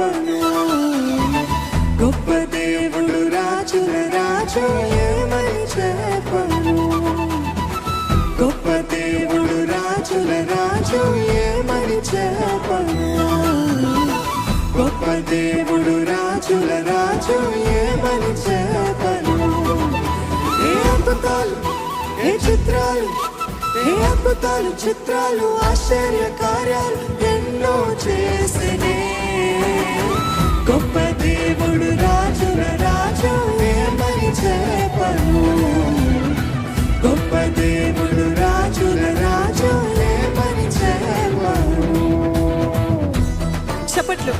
చెప్పను. గొప్ప దేవుడు రాజుల రాజు ఏమని చెప్పను. గొప్ప దేవుడు రాజుల రాజు ఏమని చెప్పను. గొప్ప దేవుడు రాజుల రాజు ఏమని చెప్పను. ఏ అద్భుతాలు, ఏ చిత్రాలు, ఏ అద్భుతాలు చిత్రాలు ఆశ్చర్య కార్యాలు ఎన్నో చేసినే. గొప్ప దేవుడు రాజుల రాజు ఏమని చెప్పను. గొప్ప దేవుడు రాజుల రాజు ఏమని చెప్పను. చెప్పట్లు.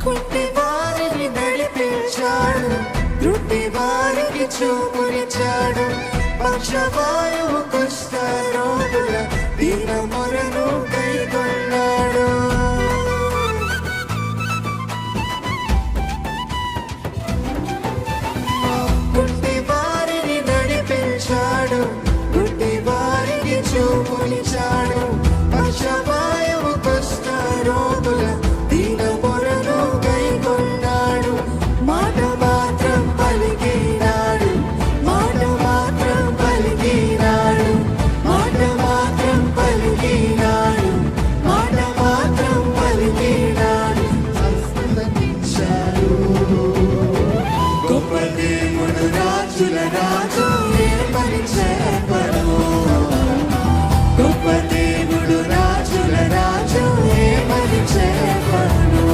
కుంటి వారిని నడిపించాడు, రుట్టి వారికి చూపునిచ్చాడు. పక్షవాయువు కుష్ఠ రోగుల దీన మొరను కైకొన్నాడు. కుంటి వారిని నడిపించాడు, రుట్టి వారికి చూపునిచ్చాడు. పక్షవాయువు కుష్ఠ రోగుల దీన మొరను కైకొన్నాడు. మాట మాత్రం పలికినాడు, మాట మాత్రం పలికినాడు, మాట మాత్రం పలికినాడు, మాట మాత్రం పలికినాడు. సంస్కృతించాడు. గొప్ప దేవుడు రాజుల రాజు ఏమని చెప్పను. గొప్ప దేవుడు రాజుల రాజు ఏమని చెప్పను.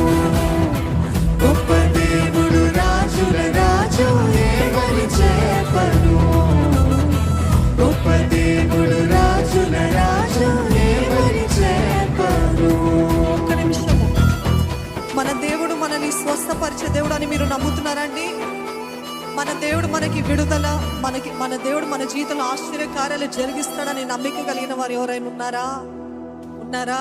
గొప్ప దేవుడు రాజుల రాజు ఏమని చెప్పను. గొప్ప దేవుడు రాజుల రాజు ఏమని చెప్పను. ఒక్క నిమిషము. మన దేవుడు మనల్ని స్వస్థపరిచే దేవుడు అని మీరు నమ్ముతున్నారండి? మన దేవుడు మనకి విడుదల, మన దేవుడు మన జీవితంలో ఆశ్చర్య కార్యాలు జరిగిస్తాడని నమ్మిక కలిగిన వారు ఎవరైనా ఉన్నారా?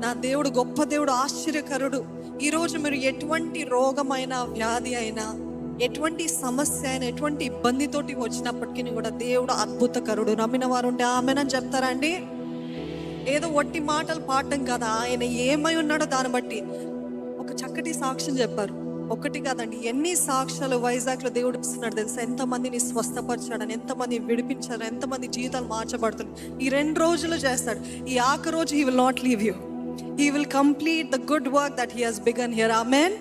నా దేవుడు గొప్ప దేవుడు, ఆశ్చర్యకరుడు. ఈరోజు మీరు ఎటువంటి రోగమైన, వ్యాధి అయినా, ఎటువంటి సమస్య అయినా, ఎటువంటి ఇబ్బందితోటి వచ్చినప్పటికీ కూడా దేవుడు అద్భుతకరుడు. నమ్మిన వారు ఉంటే ఆమెనని చెప్తారా అండి? ఏదో ఒట్టి మాటలు పాడటం కదా, ఆయన ఏమై ఉన్నాడో దాన్ని బట్టి ఒక చక్కటి సాక్ష్యం చెప్పారు. ఒకటి కాదండి, ఎన్ని సాక్ష్యాలు వైజాగ్లో దేవుడు ఇస్తున్నాడు తెలుసా? ఎంతమందిని స్వస్థపరిచాడని, ఎంతమంది విడిపించాడు, ఎంతమంది జీవితాలు మార్చబడుతున్నాయి. ఈ 2 రోజులు చేస్తాడు. ఈ ఆఖరి రోజు he will not leave you. He will complete the good work that he has begun here. Amen.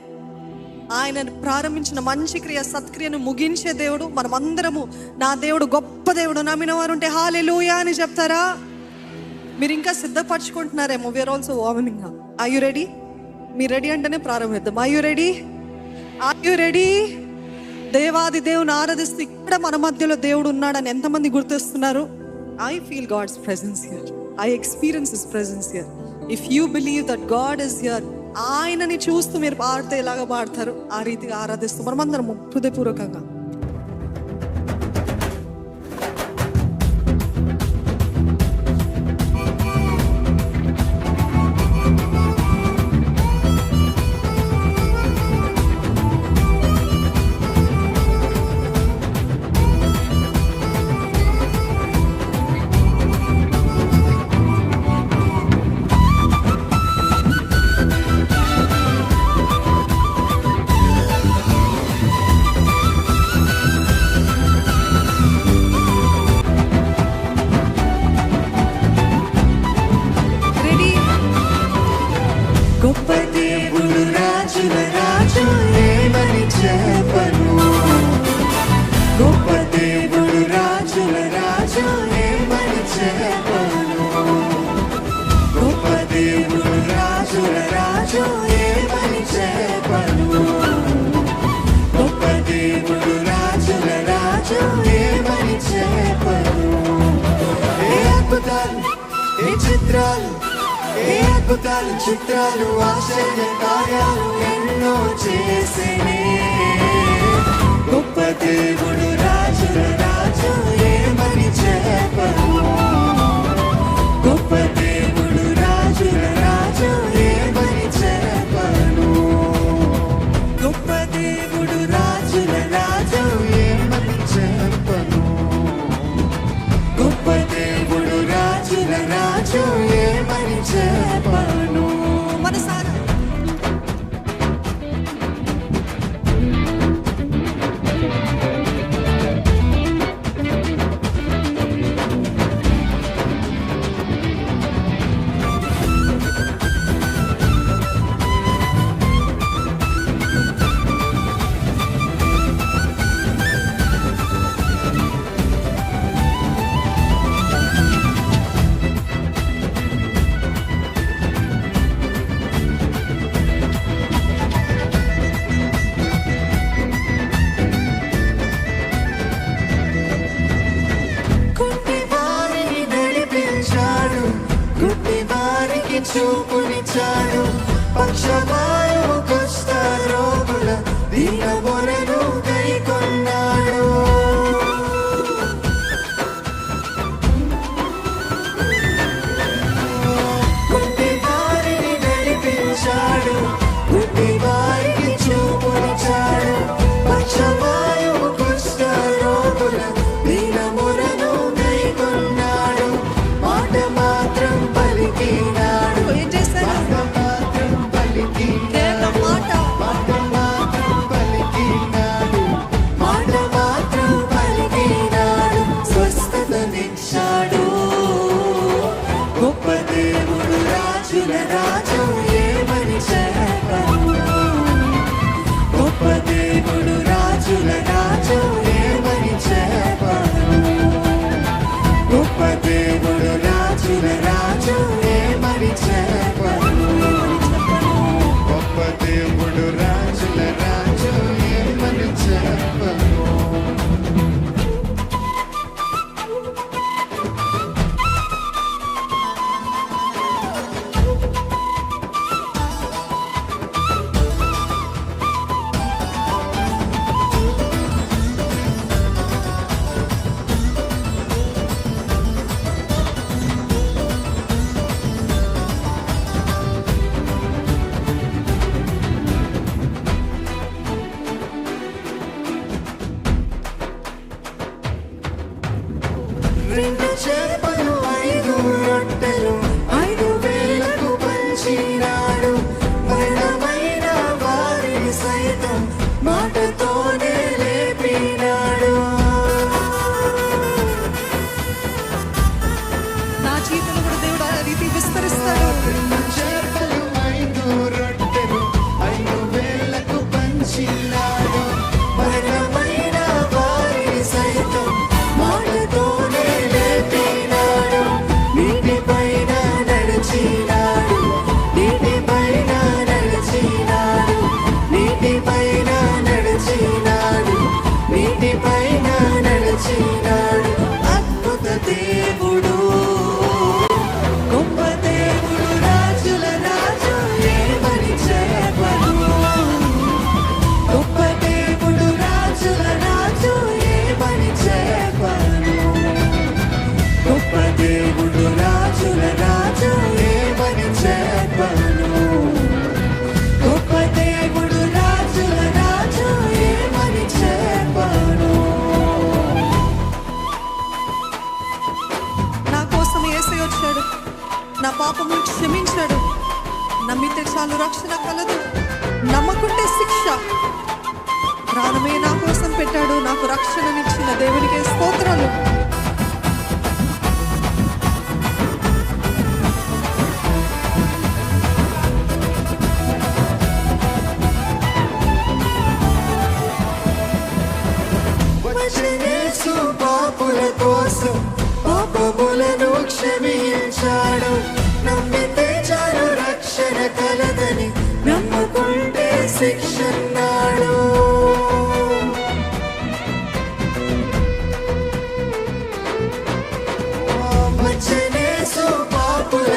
ఆయన ప్రారంభించిన మంచి క్రియ, సత్క్రియను ముగించే దేవుడు. మనమందరము నా దేవుడు గొప్ప దేవుడు. నమ్మిన వారు ఉంటే హల్లెలూయా అని చెప్తారా? మీరు ఇంకా సిద్ధపరచుకుంటున్నారేమో. We are also warming up. Are you ready? మీరు రెడీ అంటేనే ప్రారంభిద్దాం. Are you ready? Are you ready? దేవాది దేవుని ఆరాధిస్తూ ఇక్కడ మన మధ్యలో దేవుడు ఉన్నాడని ఎంతమంది గుర్తిస్తున్నారు? I feel God's presence here. I experience his presence here. If you believe that God is here, ఆయనని చూస్తూ మీరు పాడితే ఎలాగ పాడతారు, ఆ రీతిగా ఆరాధిస్తూ మనమందరం హృదయపూర్వకంగా చిత్రాలు, ఏ అద్భుతాలు చిత్రాలు, ఆశ్చర్య కార్యాలు ఎన్నో చేసేనే. గొప్ప దేవుడు రాజుల రాజు ఏమని చెప్పను. గొప్ప దేవుడు రాజుల రాజు ఏమని చెప్పను. గొప్ప దేవుడు రాజుల రాజు ఏమని చెప్పను. గొప్ప దేవుడు రాజుల రాజు ఏమని చెప్పను. మనసారా చూపునిచ్చాడు. పక్షవాయువు కుష్ఠ రోగుల దీన మొరను కైకొన్నాడు. గుడ్డి వారిని నడిపించాడు, గుడ్డి వారికి చూపునిచ్చాడు. పక్షవాయువు కుష్ఠ రోగుల దీన మొరను కైకొన్నాడు. మాట మాత్రం పలికినాడు. రాజు ఏమని చెప్పను. గొప్ప దేవుడు రాజుల రాజు ఏమని చెప్పను. గొప్ప దేవుడు రాజుల రాజు ఏమని చెప్పను. గొప్ప దేవుడు రాజుల రాజు ఏమని చెప్పను. రెండు చేపలు 5 రొట్టెలు 5,000కు పంచినాడు. మరణమైన వారిని సైతం మాటతోనే లేపినాడు. నా జీవితంలో కూడా దేవుడు ఆ రీతి విస్తరిస్తాడు. రెండు చేపలు 5 రొట్టెలు 5,000కు పంచినాడు. మరణమైన వారిని సైతం మాటతోనే అద్భుత దేవుడు. గొప్ప దేవుడు రాజుల రాజు ఏమని చెప్పను. గొప్ప దేవుడు రాజుల రాజు ఏమని చెప్పను. గొప్ప దేవుడు రాజుల రాజు ఏమని చెప్పను. గొప్ప దేవుడు రాజుల రాజు ఏమని చెప్పను. నా కోసం యేసయ్య వచ్చాడు, నా పాపము క్షమించాడు. నమ్మితే చాలు రక్షణ కలదు, నమ్మకుంటే శిక్ష. ప్రాణమే నా కోసం పెట్టాడు, నాకు రక్షణనిచ్చిన దేవునికి స్తోత్రాలు. పాపుల కోసం పాపములను క్షమించాడు. నమ్మితే చాలు రక్షణ కలదని, నమ్ముకుంటే శిక్షన్నాడు. వచ్చనేసు పాపుల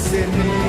చేసెనే